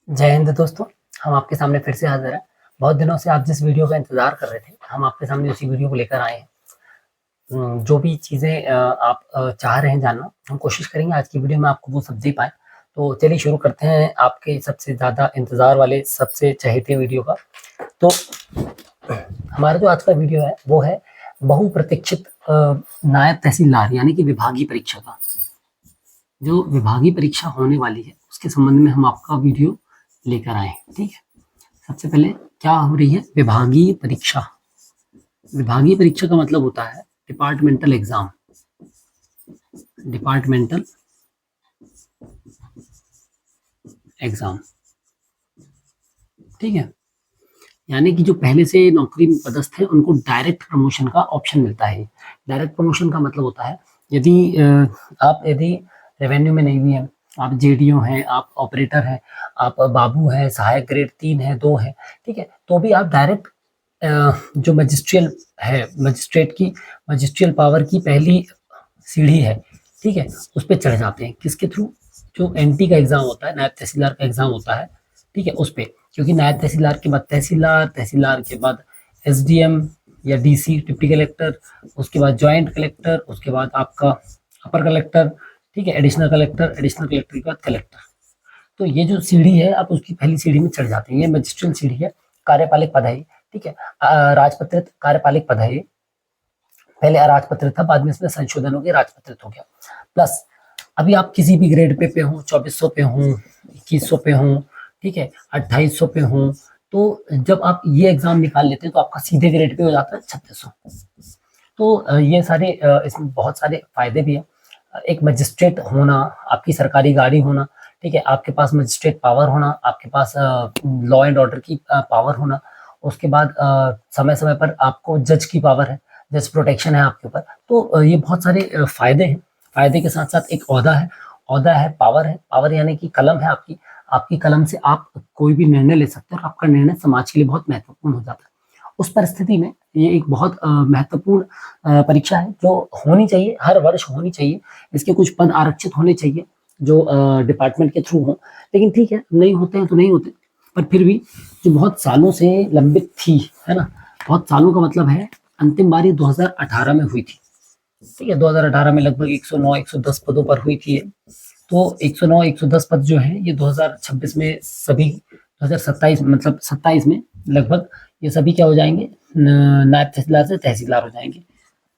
जय हिंद दोस्तों। हम आपके सामने फिर से हाजिर हैं। बहुत दिनों से आप जिस वीडियो का इंतजार कर रहे थे, हम आपके सामने उसी वीडियो को लेकर आए हैं। जो भी चीज़ें आप चाह रहे हैं जानना, हम कोशिश करेंगे आज की वीडियो में आपको वो सब दे पाएँ। तो चलिए शुरू करते हैं आपके सबसे ज़्यादा इंतज़ार वाले, सबसे चहेते वीडियो का। तो हमारा जो आज का वीडियो है, वो है बहुप्रतीक्षित नायब तहसीलदार यानी कि विभागीय परीक्षा का। जो विभागीय परीक्षा होने वाली है, उसके संबंध में हम आपका वीडियो लेकर आए हैं। ठीक है, सबसे पहले क्या हो रही है? विभागीय परीक्षा। विभागीय परीक्षा का मतलब होता है डिपार्टमेंटल एग्जाम। डिपार्टमेंटल एग्जाम, ठीक है। यानी कि जो पहले से नौकरी में पदस्थ है, उनको डायरेक्ट प्रमोशन का ऑप्शन मिलता है। डायरेक्ट प्रमोशन का मतलब होता है यदि रेवेन्यू में नहीं भी हैं, आप जेडीओ हैं, आप ऑपरेटर हैं, आप बाबू हैं, सहायक ग्रेड 3 है, 2 है, ठीक है, तो भी आप डायरेक्ट जो मजिस्ट्रियल पावर की पहली सीढ़ी है, ठीक है, उस पर चढ़ जाते हैं। किसके थ्रू? जो एनटी का एग्जाम होता है, नायब तहसीलदार का एग्जाम होता है, ठीक है, उस पे। क्योंकि नायब तहसीलदार के बाद तहसीलदार, तहसीलदार के बाद एसडीएम या डीसी डिप्टी कलेक्टर, उसके बाद ज्वाइंट कलेक्टर, उसके बाद आपका अपर कलेक्टर, ठीक है, एडिशनल कलेक्टर, एडिशनल कलेक्टर के बाद कलेक्टर। तो ये जो सीढ़ी है, आप उसकी पहली सीढ़ी में चढ़ जाते हैं। ये मजिस्ट्रियल सीढ़ी है, कार्यपालिक पद है, ठीक है। राजपत्रित कार्यपालिक पद है ये। पहले अराजपत्रित था, बाद में इसमें संशोधन हो गया, राजपत्रित हो गया। प्लस अभी आप किसी भी ग्रेड पे हो, 2400 पे हो, 2100 पे हो, ठीक है, 2800 पे हो, तो जब आप ये एग्जाम निकाल लेते हैं तो आपका सीधे ग्रेड पे हो जाता है 3600। तो ये सारे इसमें बहुत सारे फायदे भी हैं। एक मजिस्ट्रेट होना, आपकी सरकारी गाड़ी होना, ठीक है, आपके पास मजिस्ट्रेट पावर होना, आपके पास लॉ एंड ऑर्डर की पावर होना, उसके बाद समय समय पर आपको जज की पावर है, जज प्रोटेक्शन है आपके ऊपर। तो ये बहुत सारे फायदे हैं। फायदे के साथ साथ एक ओहदा है, ओहदा है, पावर है। पावर यानी कि कलम है आपकी, आपकी कलम से आप कोई भी निर्णय ले सकते हैं और आपका निर्णय समाज के लिए बहुत महत्वपूर्ण हो जाता है। उस परिस्थिति में ये एक बहुत महत्वपूर्ण परीक्षा है जो होनी चाहिए, हर वर्ष होनी चाहिए। इसके कुछ पद आरक्षित होने चाहिए जो डिपार्टमेंट के थ्रू हो, लेकिन ठीक है, नहीं होते हैं तो नहीं होते, पर फिर भी जो बहुत सालों से लंबित थी, है ना, बहुत सालों का मतलब है अंतिम बारी 2018 में हुई थी, ठीक है। 2018 में लगभग 109-110 पदों पर हुई थी। तो 109-110 पद जो है ये 2026 में सभी 2027 मतलब 27 में लगभग ये सभी क्या हो जाएंगे? नायब तहसीलदार से तहसीलदार हो जाएंगे।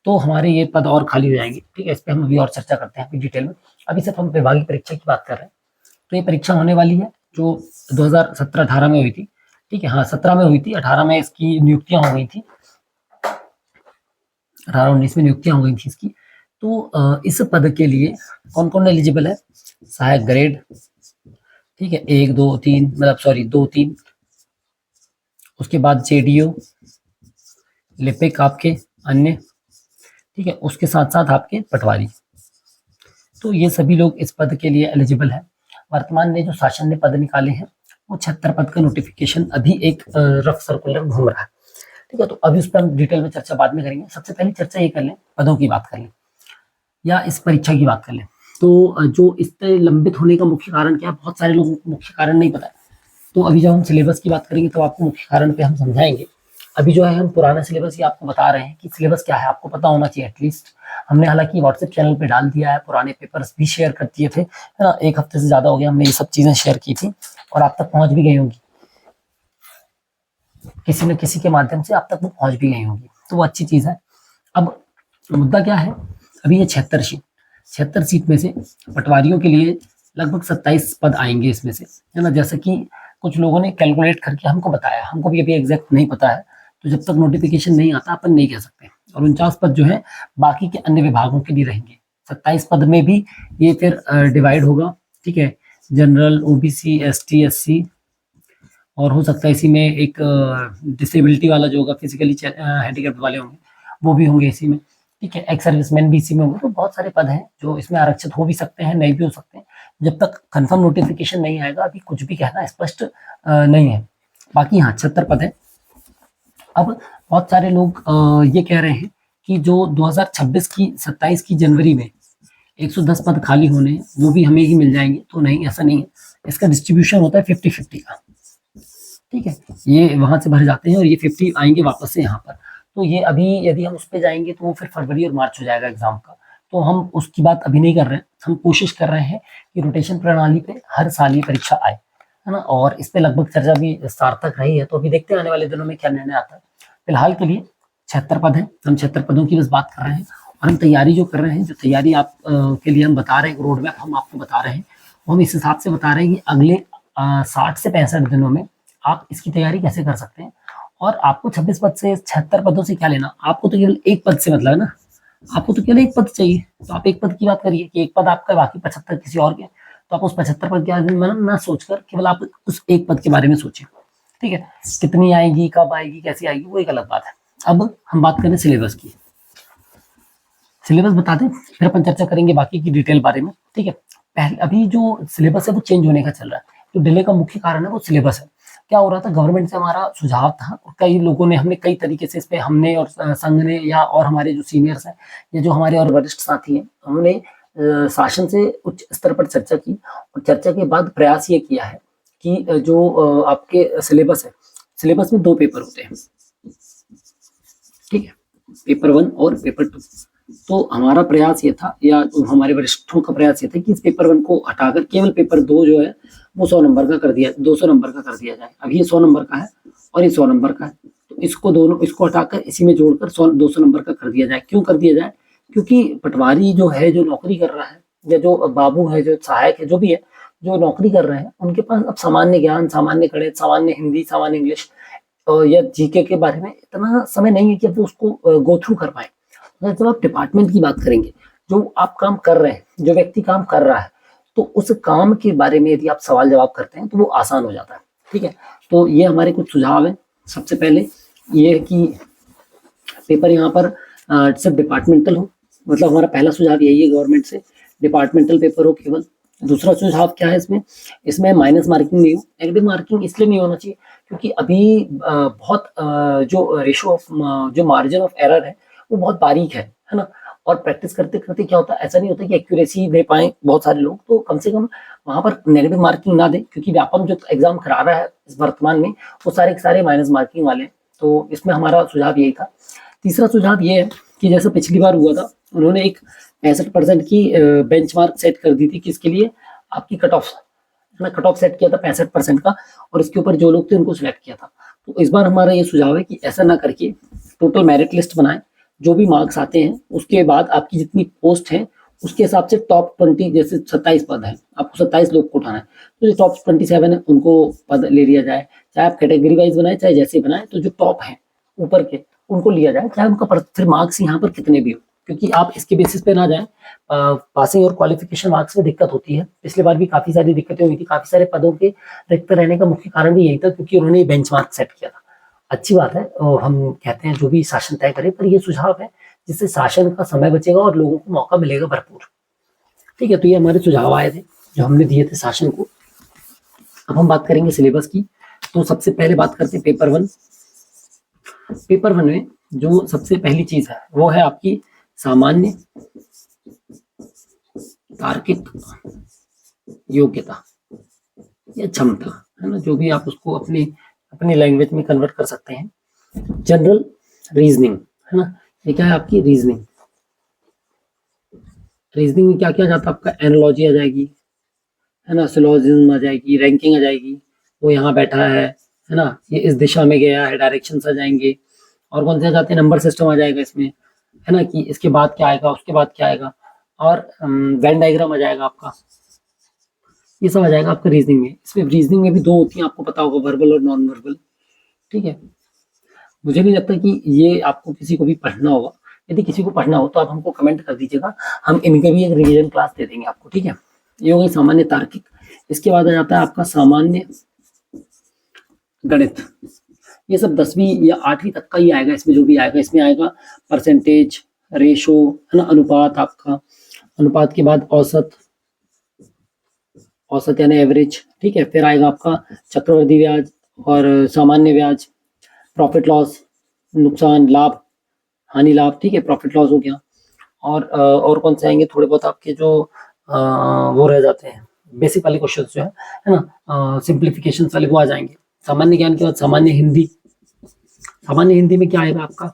तो हमारे ये पद और खाली हो जाएंगे, ठीक है। इस पर हम अभी और चर्चा करते हैं अभी डिटेल में। अभी सिर्फ हम विभागीय परीक्षा की बात कर रहे हैं। तो ये परीक्षा होने वाली है जो 2017-18 में हुई थी, ठीक है। हाँ, 17 में हुई थी, 18 में इसकी नियुक्तियां हो गई थी, 18-19 में नियुक्तियां हो गई थी इसकी। तो इस पद के लिए कौन कौन एलिजिबल है? सहायक ग्रेड, ठीक है, 1 2 3 मतलब सॉरी 2 3, उसके बाद जेडीओ, लिपिक आपके अन्य, ठीक है, उसके साथ साथ आपके पटवारी। तो ये सभी लोग इस पद के लिए एलिजिबल है। वर्तमान में जो शासन ने पद निकाले हैं वो 76 पद का नोटिफिकेशन अभी एक रफ सर्कुलर घूम रहा है, ठीक है। तो अभी उस पर हम डिटेल में चर्चा बाद में करेंगे। सबसे पहले चर्चा ये कर लें, पदों की बात कर लें या इस परीक्षा की बात कर लें। तो जो इससे लंबित होने का मुख्य कारण क्या है? बहुत सारे लोगों को मुख्य कारण नहीं पता है। तो अभी जब हम सिलेबस की बात करेंगे तो आपको मुख्य कारण पे हम समझाएंगे। अभी जो है हम पुराना सिलेबस ही आपको बता रहे हैं कि सिलेबस क्या है, आपको पता होना चाहिए एटलीस्ट। हमने हालांकि व्हाट्सएप चैनल पे डाल दिया है, पुराने पेपर्स भी शेयर कर दिए थे, है ना। 1 हफ्ते से ज़्यादा हो गया हमने ये सब चीज़ें शेयर की थी और आप तक पहुँच भी गई होंगी, किसी न किसी के माध्यम से आप तक वो पहुँच भी गई होंगी, तो वो अच्छी चीज़ है। अब मुद्दा क्या है? अभी ये 76 सीट में से पटवारियों के लिए लगभग 27 पद आएंगे इसमें से, है ना। जैसे कि कुछ लोगों ने कैलकुलेट करके हमको बताया, हमको भी अभी एग्जैक्ट नहीं पता है, तो जब तक नोटिफिकेशन नहीं आता अपन नहीं कह सकते। और 49 पद जो है बाकी के अन्य विभागों के लिए रहेंगे। 27 पद में भी ये फिर डिवाइड होगा, ठीक है, जनरल, ओबीसी, एसटी, एससी, और हो सकता है इसी में एक डिसेबिलिटी वाला जो होगा, फिजिकली हैंडीकैप्ड वाले होंगे, वो भी होंगे इसी में, ठीक है। एक्स सर्विसमैन भी इसी में होंगे। तो बहुत सारे पद हैं जो इसमें आरक्षित हो भी सकते हैं, नहीं भी हो सकते हैं। जब तक कंफर्म नोटिफिकेशन नहीं आएगा अभी कुछ भी कहना स्पष्ट नहीं है। बाकी हाँ, 76 पद है। अब बहुत सारे लोग ये कह रहे हैं कि जो 2026 की 27 की जनवरी में 110 पद खाली होने हैं, वो भी हमें ही मिल जाएंगे, तो नहीं, ऐसा नहीं है। इसका डिस्ट्रीब्यूशन होता है 50-50 का, ठीक है। ये वहां से भर जाते हैं और ये 50 आएंगे वापस से यहाँ पर। तो ये अभी यदि हम उस पर जाएंगे तो वो फिर फरवरी और मार्च हो जाएगा एग्जाम का, तो हम उसकी बात अभी नहीं कर रहे हैं। हम कोशिश कर रहे हैं कि रोटेशन प्रणाली पे हर साल ये परीक्षा आए, है ना। और इस पे लगभग चर्चा भी सार्थक रही है, तो अभी देखते हैं आने वाले दिनों में क्या निर्णय आता है। फिलहाल के लिए 76 पद है, हम 76 पदों की बस बात कर रहे हैं। और हम तैयारी जो कर रहे हैं, जो तैयारी आप के लिए हम बता रहे हैं, रोड मैप हम आपको बता रहे हैं, हम इस हिसाब से बता रहे हैं कि अगले 60 से 65 दिनों में आप इसकी तैयारी कैसे कर सकते हैं। और आपको 26 पद से 76 पदों से क्या लेना, आपको तो केवल एक पद से मतलब है ना, आपको तो केवल एक पद चाहिए, तो आप एक पद की बात करिए कि एक पद आपका, बाकी 75 किसी और के, तो आप उस 75 पद के बारे में ना सोचकर केवल आप उस एक पद के बारे में सोचिए, ठीक है। कितनी आएगी, कब आएगी, कैसी आएगी, वो एक अलग बात है। अब हम बात करें सिलेबस की, सिलेबस बता दें, फिर अपन चर्चा करेंगे बाकी की डिटेल बारे में, ठीक है। पहले अभी जो सिलेबस है वो चेंज होने का चल रहा है, तो डिले का मुख्य कारण है वो सिलेबस है। क्या हो रहा था, गवर्नमेंट से हमारा सुझाव था, कई लोगों ने, हमने कई तरीके से इस पे, हमने और संघ ने, या और हमारे जो सीनियर्स हैं या जो हमारे और वरिष्ठ साथी हैं, उन्होंने शासन से उच्च स्तर पर चर्चा की, और चर्चा के बाद प्रयास ये किया है कि जो आपके सिलेबस है, सिलेबस में 2 पेपर होते हैं, ठीक है, पेपर 1 और पेपर 2। तो हमारा प्रयास ये था, या हमारे वरिष्ठों का प्रयास ये था कि इस पेपर 1 को हटाकर केवल पेपर 2 जो है वो 100 नंबर का कर दिया, 200 नंबर का कर दिया जाए। अब ये 100 नंबर का है और ये 100 नंबर का है, तो इसको दोनों, इसको हटाकर इसी में जोड़कर 200 नंबर का कर दिया जाए। क्यों कर दिया जाए, क्योंकि पटवारी जो है, जो नौकरी कर रहा है, या जो बाबू है, जो सहायक है, जो भी है, जो नौकरी कर रहे हैं, उनके पास अब सामान्य ज्ञान, सामान्य गणित, सामान्य हिंदी, सामान्य इंग्लिश या जीके के बारे में इतना समय नहीं है कि वो उसको गो थ्रू कर पाए। जब आप डिपार्टमेंट की बात करेंगे, जो आप काम कर रहे हैं, जो व्यक्ति काम कर रहा है, तो उस काम के बारे में यदि आप सवाल जवाब करते हैं तो वो आसान हो जाता है, ठीक है। तो ये हमारे कुछ सुझाव हैं। सबसे पहले ये है कि पेपर यहाँ पर सिर्फ डिपार्टमेंटल हो, मतलब हमारा पहला सुझाव यही है गवर्नमेंट से, डिपार्टमेंटल पेपर हो केवल। दूसरा सुझाव क्या है, इसमें माइनस मार्किंग नहीं हो। नेगेटिव मार्किंग इसलिए नहीं होना चाहिए क्योंकि अभी बहुत जो रेशो ऑफ, जो मार्जिन ऑफ एरर है वो बहुत बारीक है ना। और प्रैक्टिस करते करते क्या होता है, ऐसा नहीं होता कि एक्यूरेसी दे पाए बहुत सारे लोग, तो कम से कम वहां पर नेगेटिव मार्किंग ना दे, क्योंकि व्यापम जो एग्जाम करा रहा है इस वर्तमान में वो सारे के सारे माइनस मार्किंग वाले। तो इसमें हमारा सुझाव यही था। तीसरा सुझाव ये है कि जैसे पिछली बार हुआ था, उन्होंने एक 65% की बेंचमार्क सेट कर दी थी, किसके लिए, आपकी cut off, cut off set किया था 65% का, और इसके ऊपर जो लोग थे उनको सिलेक्ट किया था। तो इस बार हमारा ये सुझाव है कि ऐसा ना करके टोटल मेरिट लिस्ट बनाएं, जो भी मार्क्स आते हैं उसके बाद आपकी जितनी पोस्ट है उसके हिसाब से टॉप 20, जैसे 27 पद है, आपको 27 लोग को उठाना है, तो जो टॉप 27 है उनको पद ले लिया जाए, चाहे आप कैटेगरी वाइज बनाए चाहे जैसे बनाए, तो जो टॉप है ऊपर के उनको लिया जाए, चाहे उनका फिर मार्क्स यहाँ पर कितने भी हो, क्योंकि आप इसके बेसिस पे ना जाए। पासिंग और क्वालिफिकेशन मार्क्स में दिक्कत होती है, पिछले बार भी काफी सारी दिक्कतें हुई थी, काफी सारे पदों के रिक्त रहने का मुख्य कारण भी यही था, क्योंकि उन्होंने बेंचमार्क सेट किया था। अच्छी बात है, और हम कहते हैं जो भी शासन तय करे, पर ये सुझाव है जिससे शासन का समय बचेगा और लोगों को मौका मिलेगा भरपूर, ठीक है। तो ये हमारे सुझाव आए थे जो हमने दिए थे शासन को। अब हम बात करेंगे सिलेबस की। तो सबसे पहले बात करते हैं पेपर 1। पेपर 1 में जो सबसे पहली चीज है वो है आपकी सामान्य तार्किक योग्यता या क्षमता, है ना, जो भी आप उसको अपनी लैंग्वेज में कन्वर्ट कर सकते हैं। जनरल रीजनिंग, है ना, ये क्या है आपकी रीजनिंग। रीजनिंग में क्या क्या आ जाता है आपका, एनालॉजी आ जाएगी, है ना, सिलोजिज्म आ जाएगी, रैंकिंग आ जाएगी, वो यहाँ बैठा है ना, ये इस दिशा में गया है, डायरेक्शंस आ जाएंगे, और कौन से आ जाते हैं, नंबर सिस्टम आ जाएगा इसमें, है ना, कि इसके बाद क्या आएगा, उसके बाद क्या आएगा, और वेन डायग्राम आ जाएगा आपका, ये सब आ जाएगा आपका रीजनिंग में। इसमें रीजनिंग में भी 2 होती हैं, आपको पता होगा, वर्बल और नॉन वर्बल, ठीक है। मुझे नहीं लगता कि ये आपको किसी को भी पढ़ना होगा, यदि किसी को पढ़ना हो तो आप हमको कमेंट कर दीजिएगा, हम इनके भी एक रिवीजन क्लास दे देंगे आपको, ठीक है। ये हो गई सामान्य तार्किक। इसके बाद आ जाता है आपका सामान्य गणित। ये सब 10वीं या 8वीं तक का ही आएगा, इसमें जो भी आएगा, इसमें आएगा परसेंटेज, रेशो, है ना, अनुपात, आपका अनुपात के बाद औसत, औसत यानी एवरेज, ठीक है। फिर आएगा आपका चक्रवृद्धि ब्याज और सामान्य ब्याज, प्रॉफिट लॉस, नुकसान, लाभ, हानि लाभ, ठीक है, प्रॉफिट लॉस हो गया। और कौन से आएंगे, थोड़े बहुत आपके जो वो रह जाते हैं बेसिक वाले क्वेश्चन जो है ना, सिंप्लीफिकेशन वाले वो आ जाएंगे। सामान्य ज्ञान के बाद सामान्य हिंदी। सामान्य हिंदी में क्या आएगा आपका,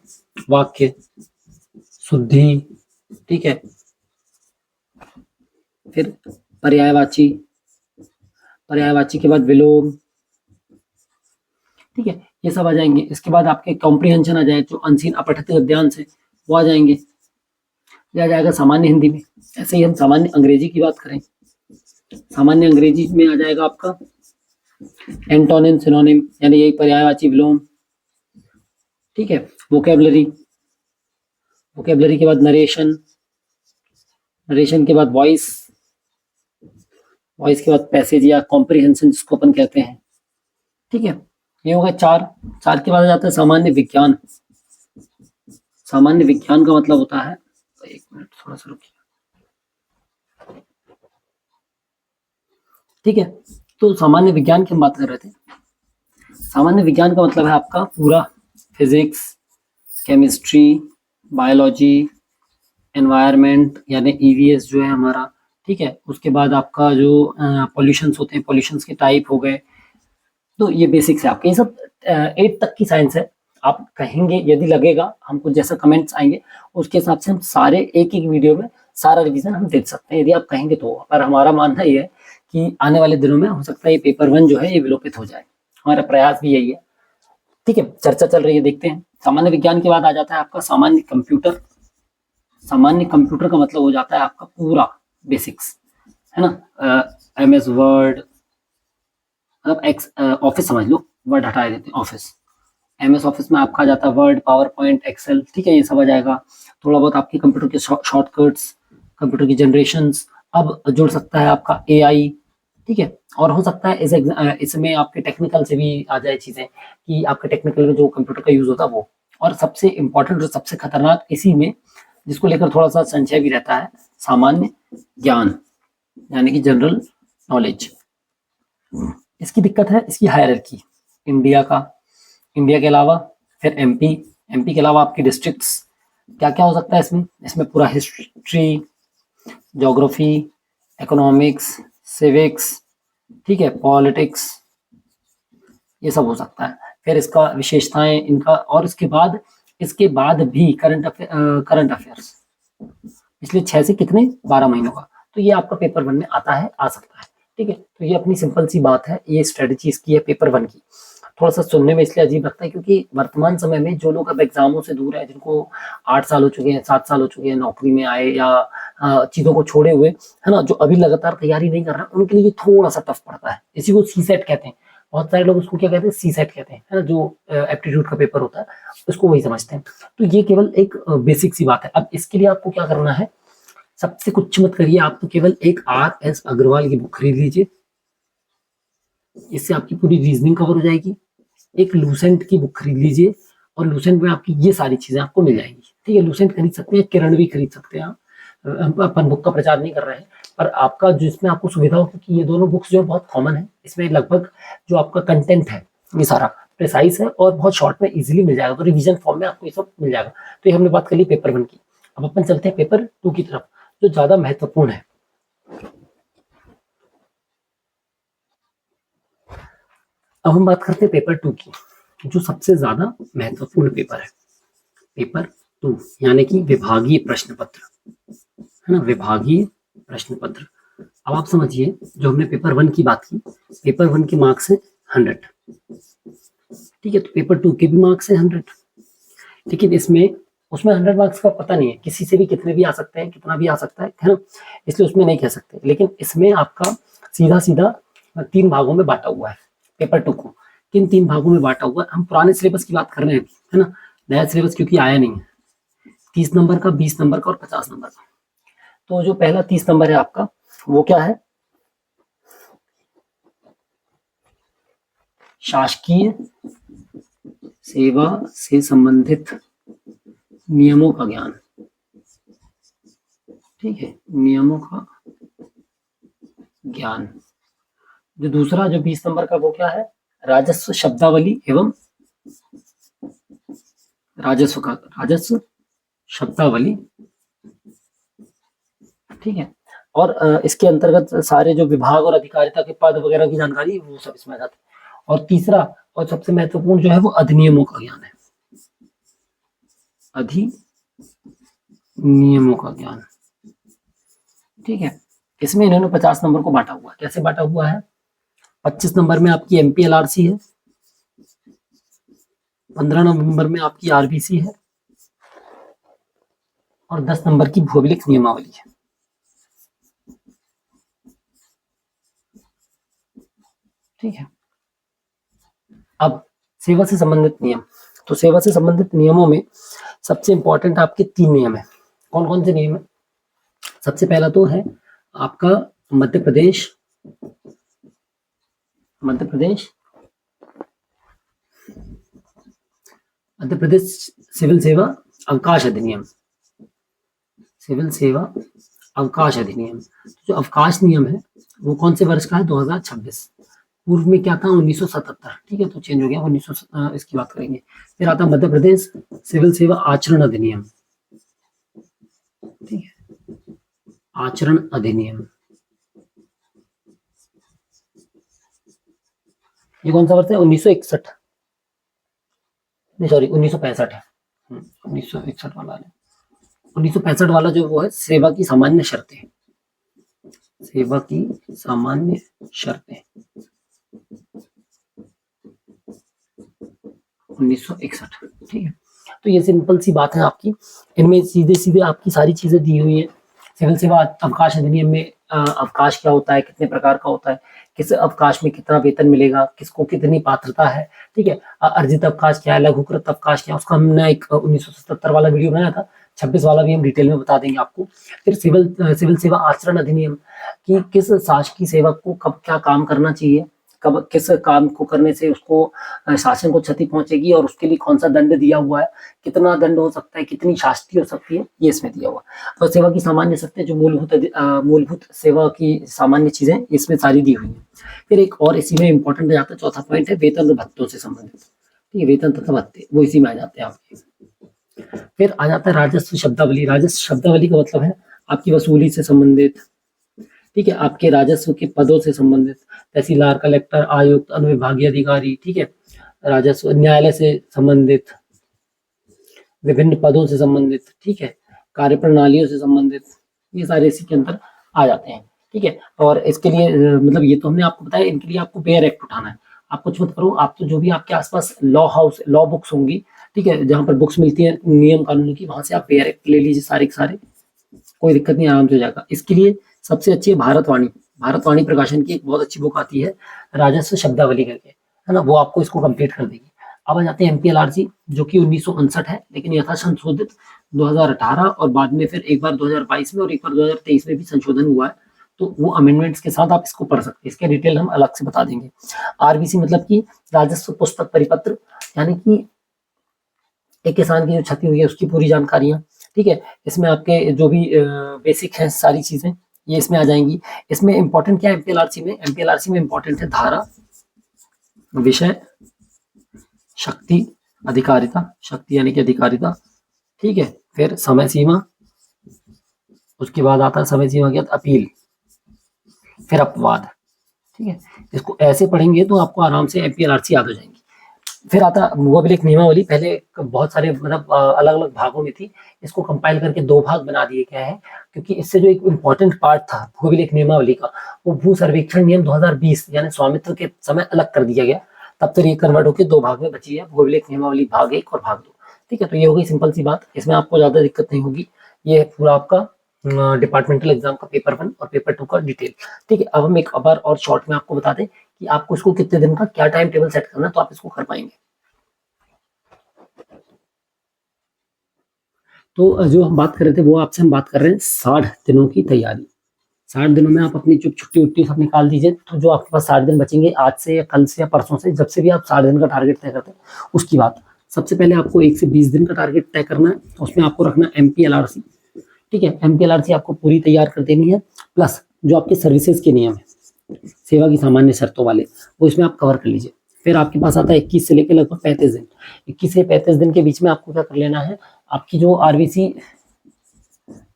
वाक्य, शुद्धि, ठीक है, फिर पर्यायवाची, पर्यायवाची के बाद विलोम, ठीक है, ये सब आ जाएंगे। इसके बाद आपके कॉम्प्रिहेंशन आ जाए, जो अनसीन अपठित गद्यांश है वो आ जाएंगे, ये आ जाएगा सामान्य हिंदी में। ऐसे ही हम सामान्य अंग्रेजी की बात करें, सामान्य अंग्रेजी में आ जाएगा आपका एंटोनिम, सिनोनिम, यानी यही पर्यायवाची, विलोम, ठीक है, वोकेबलरी, वोकेबलरी के बाद नरेशन, नरेशन के बाद वॉइस, वॉइस के बाद पैसेज या कॉम्प्रिहेंशन जिसको अपन कहते हैं, ठीक है, ये हो गए चार। चार के बाद आ जाता है सामान्य विज्ञान। सामान्य विज्ञान का मतलब होता है, एक मिनट थोड़ा सा रुकिए, ठीक है, तो सामान्य विज्ञान की हम बात कर रहे थे। सामान्य विज्ञान का मतलब है आपका पूरा फिजिक्स, केमिस्ट्री, बायोलॉजी, एनवायरनमेंट यानी ईवीएस जो है हमारा, ठीक है, उसके बाद आपका जो पॉल्यूशंस होते हैं, पॉल्यूशंस के टाइप हो गए, तो ये बेसिक्स है आपके, ये सब 8 तक की साइंस है। आप कहेंगे, यदि लगेगा हमको जैसा कमेंट्स आएंगे उसके हिसाब से हम सारे एक एक वीडियो में सारा रिवीजन हम दे सकते हैं, यदि आप कहेंगे तो। पर हमारा मानना ये है कि आने वाले दिनों में हो सकता है ये पेपर 1 जो है ये विलोपित हो जाए, हमारा प्रयास भी यही है, ठीक है, चर्चा चल रही है, देखते हैं। सामान्य विज्ञान के बाद आ जाता है आपका सामान्य कंप्यूटर। सामान्य कंप्यूटर का मतलब हो जाता है आपका पूरा बेसिक्स, है ना, MS वर्ड, मतलब ऑफिस समझ लो, वर्ड हटा देते हैं, ऑफिस, MS ऑफिस में आपका आ जाता है वर्ड, पावर पॉइंट, एक्सेल, ठीक है, ये सब आ जाएगा। थोड़ा बहुत आपकी कंप्यूटर के शॉर्टकट्स, कंप्यूटर की जनरेशंस, अब जुड़ सकता है आपका AI, ठीक है, और हो सकता है इसमें आपके टेक्निकल से भी आ जाए चीजें, कि आपके टेक्निकल में जो कंप्यूटर का यूज होता है वो। और सबसे इम्पोर्टेंट और सबसे खतरनाक इसी में, जिसको लेकर थोड़ा सा संशय भी रहता है, सामान्य ज्ञान यानी कि जनरल नॉलेज। इसकी दिक्कत है इसकी हायरार्की, इंडिया का, इंडिया के अलावा फिर एमपी के अलावा आपकी डिस्ट्रिक्ट्स, क्या क्या हो सकता है इसमें, इसमें पूरा हिस्ट्री, ज्योग्राफी, इकोनॉमिक्स, सिविक्स, ठीक है, पॉलिटिक्स, ये सब हो सकता है। फिर इसका विशेषताएं इनका, और इसके बाद भी करंट अफेयर्स पिछले 6 से कितने 12 महीनों का, तो ये आपका पेपर 1 में आता है, आ सकता है, ठीक है। तो ये अपनी सिंपल सी बात है, ये स्ट्रेटेजी इसकी है पेपर 1 की। थोड़ा सा सुनने में इसलिए अजीब लगता है क्योंकि वर्तमान समय में जो लोग अब एग्जामों से दूर है, जिनको 8 साल हो चुके हैं, 7 साल हो चुके हैं नौकरी में आए या चीजों को छोड़े हुए, है ना, जो अभी लगातार तैयारी नहीं कर रहे, उनके लिए थोड़ा सा टफ पड़ता है। इसी को सीसेट कहते हैं, बहुत सारे लोग उसको क्या कहते हैं, सीसेट कहते हैं, है ना, जो एप्टीट्यूड का पेपर होता है उसको वही समझते हैं। तो ये केवल एक बेसिक सी बात है। अब इसके लिए आपको क्या करना है, सबसे कुछ मत करिए, आप तो केवल एक RS अग्रवाल की बुक खरीद लीजिए, इससे आपकी पूरी रीजनिंग कवर हो जाएगी। एक लूसेंट की बुक खरीद लीजिए, और लूसेंट में आपकी ये सारी चीजें आपको मिल जाएंगी, ठीक है। लूसेंट खरीद सकते हैं, किरण भी खरीद सकते हैं आप, अपन बुक का प्रचार नहीं कर रहे हैं, पर आपका जिसमें आपको सुविधा हो, क्योंकि ये दोनों बुक्स जो बहुत कॉमन है, इसमें लगभग जो आपका कंटेंट है ये सारा प्रिसाइज है और बहुत शॉर्ट में इजीली मिल जाएगा, तो रिवीजन फॉर्म में आपको ये सब मिल जाएगा। तो ये हमने बात कर ली पेपर 1 की। अब अपन चलते हैं पेपर 2 की तरफ, जो ज्यादा महत्वपूर्ण है। अब हम बात करते हैं पेपर 2 की, जो सबसे ज्यादा महत्वपूर्ण पेपर है, पेपर 2 यानी कि विभागीय प्रश्न पत्र, है ना, विभागीय प्रश्न पत्र। अब आप समझिए, जो हमने पेपर 1 की बात की, पेपर 1 के मार्क्स है 100, ठीक है, तो पेपर 2 के भी मार्क्स है 100, लेकिन उसमें 100 मार्क्स का पता नहीं है, किसी से भी कितने भी आ सकते हैं, कितना भी आ सकता है ना, इसलिए उसमें नहीं कह सकते। लेकिन इसमें आपका सीधा सीधा 3 भागों में बांटा हुआ है पेपर 2 को। किन 3 भागों में बांटा हुआ है, हम पुराने सिलेबस की बात कर रहे हैं, है ना, नया सिलेबस क्योंकि आया नहीं है। 30 नंबर का, 20 नंबर का और 50 नंबर का। तो जो पहला 30 नंबर है आपका, वो क्या है, शासकीय सेवा से संबंधित नियमों का ज्ञान, ठीक है, नियमों का ज्ञान। जो दूसरा, जो 20 नंबर का, वो क्या है, राजस्व शब्दावली एवं राजस्व शब्दावली ठीक है। और इसके अंतर्गत सारे जो विभाग और अधिकारिता के पद वगैरह की जानकारी वो सब इसमें आ जाती है। और तीसरा और सबसे महत्वपूर्ण जो है वो अधिनियमों का ज्ञान है, अधिनियमों का ज्ञान। ठीक है, इसमें इन्होंने 50 नंबर को बांटा हुआ है। कैसे बांटा हुआ है? 25 नंबर में आपकी MPLRC है, 15 नंबर में आपकी RBC है और 10 नंबर की भौगोलिक नियमावली है। ठीक है, अब सेवा से संबंधित नियम। तो सेवा से संबंधित नियमों में सबसे इंपॉर्टेंट आपके 3 नियम है। कौन कौन से नियम है? सबसे पहला तो है आपका मध्य प्रदेश सिविल सेवा अवकाश अधिनियम, सिविल सेवा अवकाश अधिनियम। जो अवकाश नियम है वो कौन से वर्ष का है? 2026। पूर्व में क्या था? 1977। ठीक है, तो चेंज हो गया 1900, इसकी बात करेंगे। फिर आता मध्य प्रदेश सिविल सेवा आचरण अधिनियम। ठीक है, आचरण अधिनियम, ये कौन सा वर्ष है? 1961, नहीं सॉरी 1965 है। 1961 वाला है। 1965 वाला जो वो है सेवा की सामान्य शर्तें, सेवा की सामान्य शर्तें 1961। ठीक है, तो ये सिंपल सी बात है आपकी। इनमें सीधे सीधे आपकी सारी चीजें दी हुई है। सिविल सेवा अवकाश अधिनियम में अवकाश क्या होता है, कितने प्रकार का होता है, किस अवकाश में कितना वेतन मिलेगा, किसको कितनी पात्रता है। ठीक है, अर्जित अवकाश क्या है, लघुकृत अवकाश क्या है, उसका हमने एक 1977 वाला वीडियो बनाया था। 26 वाला भी हम डिटेल में बता देंगे आपको। फिर सिविल सेवा आचरण अधिनियम कि किस शासकीय सेवक को कब क्या काम करना चाहिए, कब किस काम को करने से उसको शासन को क्षति पहुंचेगी और उसके लिए कौन सा दंड दिया हुआ है, कितना दंड हो सकता है, कितनी शास्ति हो सकती है, ये इसमें दिया हुआ है। तो सेवा की सामान्य शर्तें जो मूलभूत सेवा की सामान्य चीजें इसमें सारी दी हुई है। फिर एक और इसी में इंपॉर्टेंट आ जाता है, चौथा पॉइंट है वेतन और भत्तों से संबंधित। ठीक है, वेतन तथा भत्ते वो इसी में आ जाते हैं आपके। फिर आ जाता है राजस्व शब्दावली। राजस्व शब्दावली का मतलब है आपकी वसूली से संबंधित। ठीक है, आपके राजस्व के पदों से संबंधित, तहसीलदार, कलेक्टर, आयुक्त, अनुविभागीय अधिकारी। ठीक है, राजस्व न्यायालय से संबंधित, विभिन्न पदों से संबंधित। ठीक है, कार्य प्रणालियों से संबंधित, ये सारे इसी के अंदर आ जाते हैं। ठीक है, और इसके लिए मतलब ये तो हमने आपको बताया, इनके लिए आपको बेयर एक्ट उठाना है। आप कुछ मत करो, आप तो जो भी आपके आसपास लॉ बुक्स होंगी, ठीक है, जहां पर बुक्स मिलती है नियम कानून की, वहां से आप बेयर एक्ट ले लीजिए सारे के सारे, कोई दिक्कत नहीं, आराम से हो जाएगा। इसके लिए सबसे अच्छी है भारतवाणी प्रकाशन की एक बहुत अच्छी बुक आती है राजस्व शब्दावली करके, है ना, वो आपको इसको कंप्लीट कर देगी। अब आ जाते हैं MPLRC जो कि 1959 है, लेकिन यथा संशोधित 2018 और बाद में फिर एक बार 2022 में और एक बार 2023 में भी संशोधन हुआ है। तो वो अमेंडमेंट्स के साथ आप इसको पढ़ सकते हैं, इसके डिटेल हम अलग से बता देंगे। RBC मतलब कि राजस्व पुस्तक परिपत्र, यानी कि एक किसान की जो क्षति हुई है उसकी पूरी जानकारियां। ठीक है, इसमें आपके जो भी बेसिक है सारी चीजें ये इसमें आ जाएंगी। इसमें इंपॉर्टेंट क्या है MPLRC में इंपॉर्टेंट है धारा, विषय, शक्ति, अधिकारिता, शक्ति यानी कि अधिकारिता। ठीक है, फिर समय सीमा, उसके बाद आता है समय सीमा के बाद अपील, फिर अपवाद। ठीक है, इसको ऐसे पढ़ेंगे तो आपको आराम से MPLRC याद हो जाएंगी। फिर आता भौगोलिक नियमावली, पहले बहुत सारे मतलब अलग अलग भागों में थी, इसको कंपाइल करके 2 भाग बना दिए गए हैं, क्योंकि इससे जो एक इम्पोर्टेंट पार्ट था भौगोलिक नियमावली का, वो भू सर्वेक्षण नियम 2020 यानी स्वामित्व के समय अलग कर दिया गया, तब तो ये कन्वर्ट होकर 2 भाग में बची है, भौगोलिक नियमावली भाग 1 और भाग 2। ठीक है, तो ये हो गई सिंपल सी बात, इसमें आपको ज्यादा दिक्कत नहीं होगी। ये है पूरा आपका डिपार्टमेंटल एग्जाम का पेपर 1 और पेपर 2 का डिटेल। ठीक है, अब हम एक बार और शॉर्ट में आपको बता दें कि आपको इसको कितने दिन का क्या टाइम टेबल सेट करना है, तो आप इसको कर पाएंगे। तो जो हम बात कर रहे थे वो आपसे हम बात कर रहे हैं 60 दिनों की तैयारी। 60 दिनों में आप अपनी छुट्टी उट्टी सब निकाल दीजिए, तो जो आपके पास 60 दिन बचेंगे आज से या कल से या परसों से, जब से भी आप 60 दिन का टारगेट तय करते हैं उसकी बात। सबसे पहले आपको 1 से 20 दिन का टारगेट तय करना है, उसमें आपको रखना MPLRC। ठीक है, MPLRC आपको पूरी तैयार कर देनी है, प्लस जो आपके सर्विसेज के नियम है सेवा की सामान्य शर्तों वाले, वो इसमें आप कवर कर लीजिए। फिर आपके पास आता है 21 से लेकर लगभग 35 दिन। 21 से 35 दिन के बीच में आपको क्या कर लेना है, आपकी जो RBC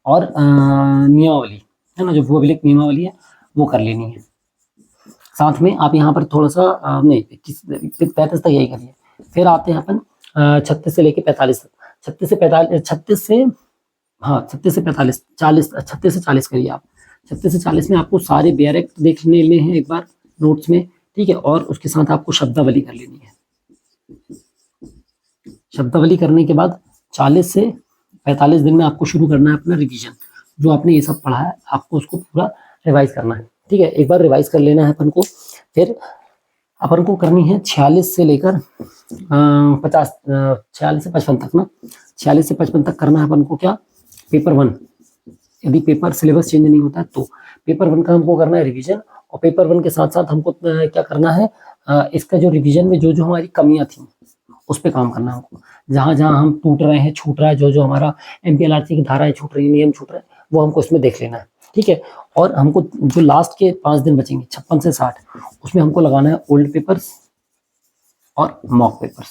और नियमावली है ना, जो भौगोलिक नियमावली है वो कर लेनी है। साथ में आप यहाँ पर थोड़ा सा नहीं 35 तक यही करिए। फिर आते हैं अपन 36 से लेके 45 तक। 36 से 45, 36 से, हाँ 36 से 45, 40, 36 से 40 करिए आप। 36 से 40 में आपको सारे बेयरेक्ट देख लेने हैं एक बार नोट्स में, ठीक है। और उसके साथ आपको शब्दावली कर लेनी है। शब्दावली करने के बाद 40 से 45 दिन में आपको शुरू करना है अपना रिवीजन। जो आपने ये सब पढ़ा है आपको उसको पूरा रिवाइज करना है, ठीक है। एक बार रिवाइज कर लेना है अपन को। फिर अपन को करनी है 46 से लेकर 50, 46 से 55 तक ना, 46 से 55 तक करना है अपन को क्या, पेपर 1। यदि पेपर सिलेबस चेंज नहीं होता है तो पेपर 1 का हमको करना है रिवीजन। और पेपर 1 के साथ साथ हमको क्या करना है, इसका जो रिवीजन में जो जो हमारी कमियां थी उस पर काम करना है हमको। जहाँ जहाँ हम टूट रहे हैं, छूट रहा है, जो जो हमारा MPLRC की धाराएं छूट रही है, नियम छूट रहे हैं, वो हमको इसमें देख लेना है, ठीक है। और हमको जो लास्ट के 5 दिन बचेंगे 56 से 60, उसमें हमको लगाना है ओल्ड पेपर्स और मॉक पेपर्स,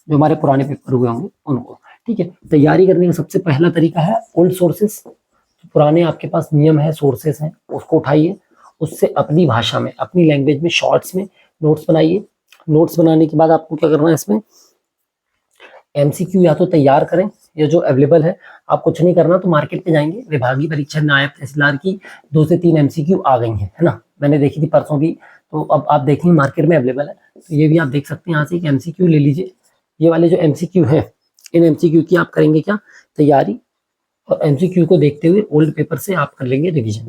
जो हमारे पुराने पेपर हुए होंगे उनको, ठीक है। तैयारी करने का सबसे पहला तरीका है ओल्ड सोर्सेस। पुराने आपके पास नियम है, सोर्सेस हैं, उसको उठाइए, उससे अपनी भाषा में, अपनी लैंग्वेज में, शॉर्ट्स में नोट्स बनाइए। नोट्स बनाने के बाद आपको क्या करना है, इसमें MCQ या तो तैयार करें या जो अवेलेबल है। आप कुछ नहीं करना तो मार्केट पे जाएंगे, विभागीय परीक्षा नायब तहसीलदार की 2 से 3 MCQ आ गई है ना, मैंने देखी थी परसों भी, तो अब आप देखेंगे मार्केट में अवेलेबल है, तो ये भी आप देख सकते हैं। यहाँ से एक MCQ ले लीजिए। ये वाले जो MCQ है, इन MCQ की आप करेंगे क्या, तैयारी, और MCQ को देखते हुए ओल्ड पेपर से आप कर लेंगे रिविजन।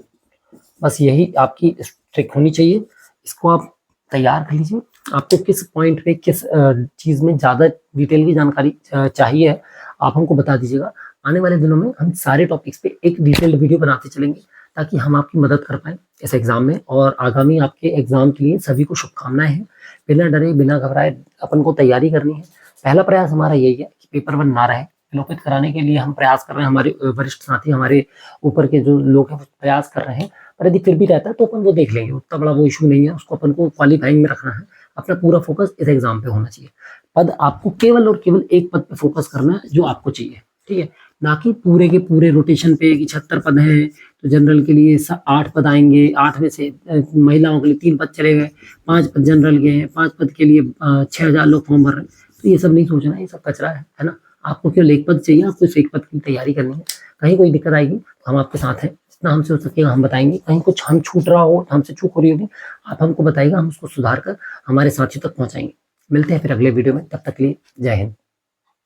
बस यही आपकी ट्रिक होनी चाहिए। इसको आप तैयार कर लीजिए। आपको किस पॉइंट पे, किस चीज़ में ज़्यादा डिटेल की जानकारी चाहिए है, आप हमको बता दीजिएगा। आने वाले दिनों में हम सारे टॉपिक्स पे एक डिटेल्ड वीडियो बनाते चलेंगे, ताकि हम आपकी मदद कर पाएँ इस एग्ज़ाम में। और आगामी आपके एग्ज़ाम के लिए सभी को शुभकामनाएं हैं। बिना डरे, बिना घबराए अपन को तैयारी करनी है। पहला प्रयास हमारा यही है कि पेपर 1 ना रहे। विलोपित कराने के लिए हम प्रयास कर रहे हैं, हमारे वरिष्ठ साथी, हमारे ऊपर के जो लोग हैं वो प्रयास कर रहे हैं। पर यदि फिर भी रहता है तो अपन वो देख लेंगे, उतना बड़ा वो इशू नहीं है। उसको अपन को क्वालिफाइंग में रखना है। अपना पूरा फोकस इस एग्जाम पे होना चाहिए। पद आपको केवल और केवल एक पद पे फोकस करना है जो आपको चाहिए, ठीक है। ना कि पूरे के पूरे रोटेशन पे कि 76 पद हैं तो जनरल के लिए 8 पद आएंगे, 8 में से महिलाओं के लिए 3 पद चले गए, 5 पद जनरल के हैं, 5 पद के लिए 6000 लोग फॉर्म भर रहे हैं। तो ये सब नहीं सोचना, ये सब कचरा है ना। आपको केवल एक पद चाहिए, आपको इस एक पद की तैयारी करनी है। कहीं कोई दिक्कत आएगी तो हम आपके साथ हैं, जितना हमसे हो सकेगा हम बताएंगे। कहीं कुछ हम छूट रहा हो, हमसे चूक हो रही होगी, आप हमको बताइएगा, हम उसको सुधार कर हमारे साथियों तक पहुंचाएंगे। मिलते हैं फिर अगले वीडियो में, तब तक के लिए जय हिंद।